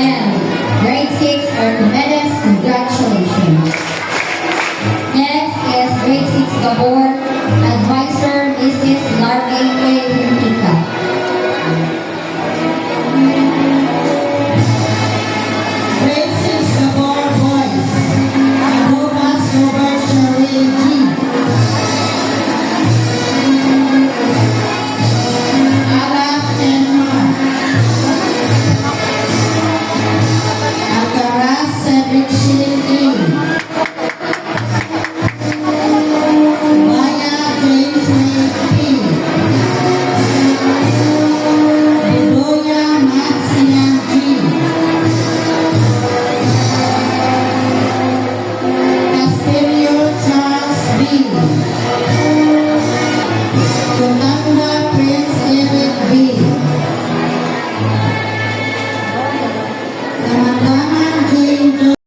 And grade 6 Archimedes, congratulations. Next is grade 6 Gabor, advisor Mrs. Largay Tika. Grade 6 Gabor Boys. Lucas Robert Sherwin G. Alas and Mark. Alcaraz Cedric Shin E. Maya James Lee P. Bedoya Maxian G. Castillo Charles B. Tonanda Prince Eric B. Namanda